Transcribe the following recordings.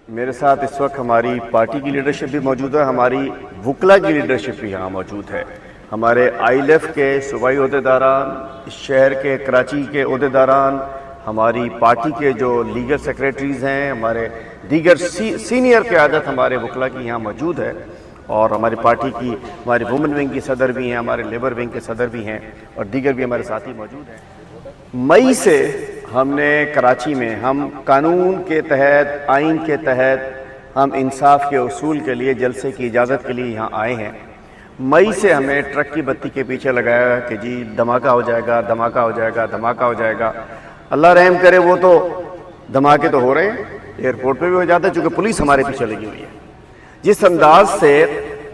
मेरे साथ इस वक्त हमारी पार्टी की लीडरशिप भी मौजूद है, हमारी वुकला की लीडरशिप भी यहाँ मौजूद है। हमारे ILF के सूबाई अहदेदारान, इस शहर के कराची के अहदेदारान, हमारी पार्टी के जो लीगल सेक्रेटरीज़ हैं, हमारे दीगर सीनियर क़यादत हमारे वुकला की यहाँ मौजूद है। और हमारी पार्टी की, हमारी वुमेन विंग की सदर भी हैं, हमारे लेबर विंग के सदर भी हैं और दीगर भी हमारे साथी मौजूद हैं। मई से हमने कराची में, हम कानून के तहत, आइन के तहत, हम इंसाफ के उसूल के लिए जलसे की इजाज़त के लिए यहाँ आए हैं। मई से हमें ट्रक की बत्ती के पीछे लगाया कि जी धमाका हो जाएगा, धमाका हो जाएगा, धमाका हो जाएगा। अल्लाह रहम करे, वो तो धमाके तो हो रहे हैं, एयरपोर्ट पे भी हो जाता है, चूँकि पुलिस हमारे पीछे लगी हुई है। जिस अंदाज से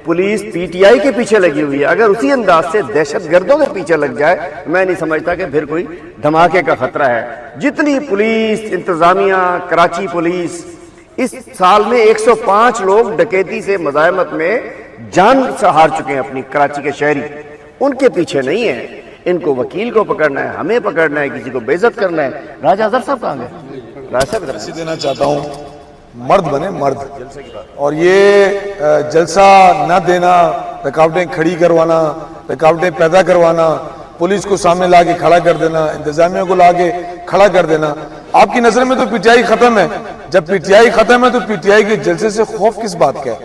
पुलिस PTI के पीछे लगी हुई है, अगर उसी अंदाज से दहशतगर्दों के पीछे लग जाए, मैं नहीं समझता कि फिर कोई धमाके का खतरा है। जितनी पुलिस इंतजामिया, कराची पुलिस, इस साल में 105 लोग डकैती से मज़ाहमत में जान से हार चुके हैं अपनी, कराची के शहरी। उनके पीछे नहीं है, इनको वकील को पकड़ना है, हमें पकड़ना है, किसी को बेइज्जत करना है। राजा अजहर साहब कहाँ गए? राजा साहब देना चाहता हूँ, मर्द बने मर्द, और ये जलसा न देना, रुकावटें खड़ी करवाना, रुकावटें पैदा करवाना, पुलिस को सामने लाके खड़ा कर देना, इंतजामिया को लाके खड़ा कर देना। आपकी नजर में तो PTI खत्म है। जब PTI खत्म है तो PTI के जलसे से खौफ किस बात का है?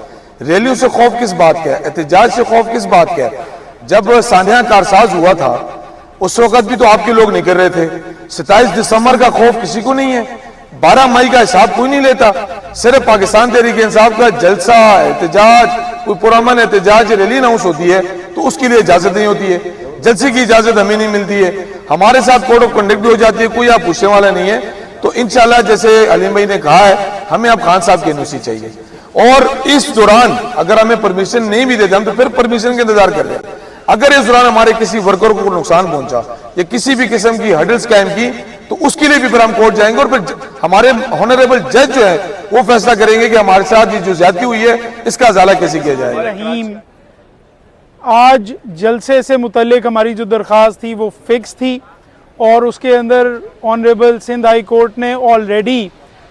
रैलियों से खौफ किस बात का है? एहतजाज से खौफ किस बात का है? जब सानिया कारसाज हुआ था उस वक्त भी तो आपके लोग नहीं कर रहे थे। 27 दिसंबर का खौफ किसी को नहीं है। 12 मई का हिसाब कोई नहीं लेता। सिर्फ पाकिस्तान तहरीक इंसाफ का जलसा, एहतजाज, कोई पुरअमन एहतजाज रैली अनाउंस होती है तो उसके लिए इजाजत नहीं होती है। जलसे की इजाजत हमें नहीं मिलती है। हमारे साथ कोड ऑफ कंडक्ट भी हो जाती है, कोई आप पूछने वाला नहीं है। तो इंशाल्लाह जैसे अलीम भाई ने कहा है, हमें अब खान साहब की NOC चाहिए। और इस दौरान अगर हमें परमिशन नहीं भी देते, हम तो फिर परमिशन का इंतजार कर रहे हैं। अगर इस दौरान हमारे किसी वर्कर को नुकसान पहुंचा या किसी भी किस्म की हर्डल्स कायम की तो उसके लिए भी फिर हम कोर्ट जाएंगे और फिर हमारे ऑनरेबल जज जो है वो फैसला करेंगे कि हमारे साथ ये जो ज्यादती हुई है इसका अजाला कैसे किया जाएगा। आज जलसे से मुतल्लिक हमारी जो दरख्वास्त थी वो फिक्स थी और उसके अंदर ऑनरेबल सिंध हाई कोर्ट ने ऑलरेडी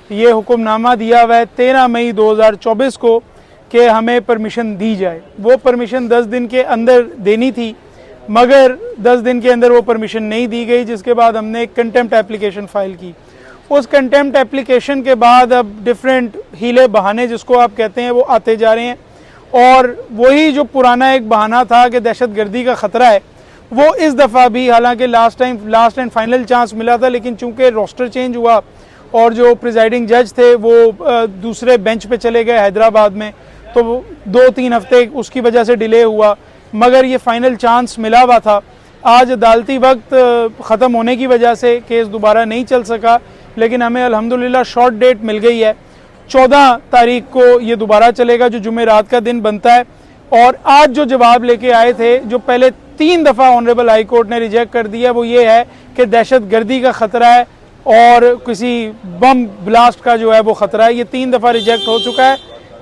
ये हुक्मनामा दिया हुआ है 13 मई 2024 को कि हमें परमिशन दी जाए। वो परमिशन 10 दिन के अंदर देनी थी, मगर 10 दिन के अंदर वो परमिशन नहीं दी गई, जिसके बाद हमने एक कंटेम्प्ट एप्लीकेशन फाइल की। उस कंटेम्प्ट एप्लीकेशन के बाद अब डिफरेंट हीले बहाने जिसको आप कहते हैं वो आते जा रहे हैं और वही जो पुराना एक बहाना था कि दहशतगर्दी का ख़तरा है वो इस दफ़ा भी, हालांकि लास्ट एंड फाइनल चांस मिला था, लेकिन चूंकि रोस्टर चेंज हुआ और जो प्रिजाइडिंग जज थे वो दूसरे बेंच पे चले गए हैदराबाद में, तो 2-3 हफ्ते उसकी वजह से डिले हुआ, मगर ये फाइनल चांस मिला हुआ था। आज अदालती वक्त ख़त्म होने की वजह से केस दोबारा नहीं चल सका, लेकिन हमें अल्हम्दुलिल्लाह शॉर्ट डेट मिल गई है। 14 तारीख को ये दोबारा चलेगा जो जुमेरात का दिन बनता है। और आज जो जवाब लेके आए थे, जो पहले 3 दफ़ा ऑनरेबल हाई कोर्ट ने रिजेक्ट कर दिया, वो ये है कि दहशतगर्दी का ख़तरा है और किसी बम ब्लास्ट का जो है वो ख़तरा है। ये 3 दफ़ा रिजेक्ट हो चुका है।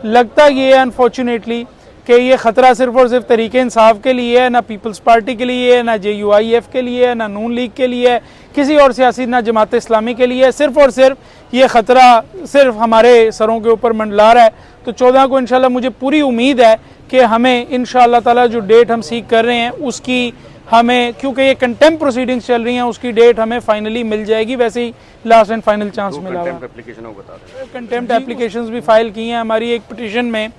लगता ये है अनफॉर्चुनेटली कि ये ख़तरा सिर्फ और सिर्फ तरीके इंसाफ के लिए है, ना पीपल्स पार्टी के लिए है, ना JUIF के लिए है, ना नून लीग के लिए है, किसी और सियासी, ना जमात इस्लामी के लिए है। सिर्फ और सिर्फ ये ख़तरा सिर्फ हमारे सरों के ऊपर मंडला रहा है। तो 14 को इंशाल्लाह मुझे पूरी उम्मीद है कि हमें इंशाल्लाह ताला जो डेट हम सीख कर रहे हैं उसकी हमें, क्योंकि ये कंटेम्प्ट प्रोसीडिंग्स चल रही हैं, उसकी डेट हमें फाइनली मिल जाएगी। वैसे ही लास्ट एंड फाइनल चांस मिला हुआ है। कंटेम्प्ट एप्लीकेशंस भी फाइल की हैं हमारी। एक पिटीशन में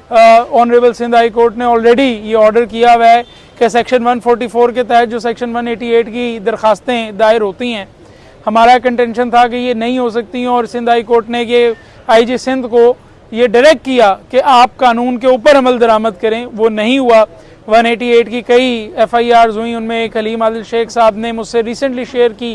ऑनरेबल सिंध हाई कोर्ट ने ऑलरेडी ये ऑर्डर किया हुआ है कि सेक्शन 144 के तहत जो सेक्शन 188 की दरखास्तें दायर होती हैं, हमारा कंटेंशन था कि ये नहीं हो सकती हैं और सिंध हाई कोर्ट ने ये IG सिंध को ये डायरेक्ट किया कि आप कानून के ऊपर अमल दरामद करें। वो नहीं हुआ। 188 की कई FIRs हुई, उनमें एक हलीम आदिल शेख साहब ने मुझसे रिसेंटली शेयर की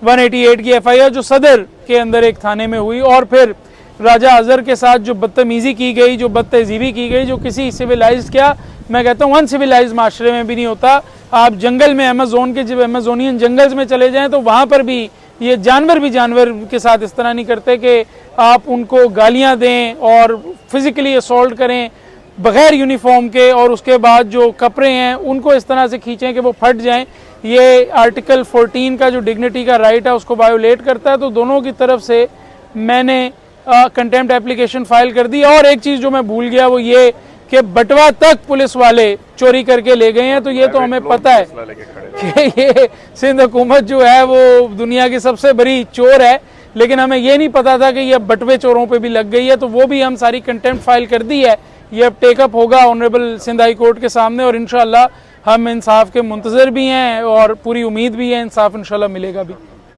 188 की FIR जो सदर के अंदर एक थाने में हुई, और फिर राजा अजहर के साथ जो बदतमीज़ी की गई, जो बदतहजीबी की गई, जो किसी सिविलाइज्ड, क्या मैं कहता हूँ अनसिविलाइज्ड माशरे में भी नहीं होता। आप जंगल में, अमेजोन के जब अमेजोनियन जंगल्स में चले जाएं तो वहाँ पर भी ये जानवर भी जानवर के साथ इस तरह नहीं करते कि आप उनको गालियाँ दें और फिज़िकली असॉल्ट करें बग़ैर यूनिफॉर्म के, और उसके बाद जो कपड़े हैं उनको इस तरह से खींचें कि वो फट जाएं। ये आर्टिकल 14 का जो डिग्निटी का राइट है उसको वायोलेट करता है। तो दोनों की तरफ से मैंने कंटेम्प्ट एप्लीकेशन फाइल कर दी। और एक चीज़ जो मैं भूल गया वो ये कि बटवा तक पुलिस वाले चोरी करके ले गए हैं। तो ये तो हमें पता है कि ये सिंध हुकूमत जो है वो दुनिया की सबसे बड़ी चोर है, लेकिन हमें ये नहीं पता था कि ये बटवे चोरों पे भी लग गई है। तो वो भी हम सारी कंटेम्प्ट फाइल कर दी है। ये अब टेकअप होगा ऑनरेबल सिंध हाई कोर्ट के सामने और इंशाल्लाह हम इंसाफ के मुंतजर भी हैं और पूरी उम्मीद भी है इंसाफ इंशाल्लाह मिलेगा भी।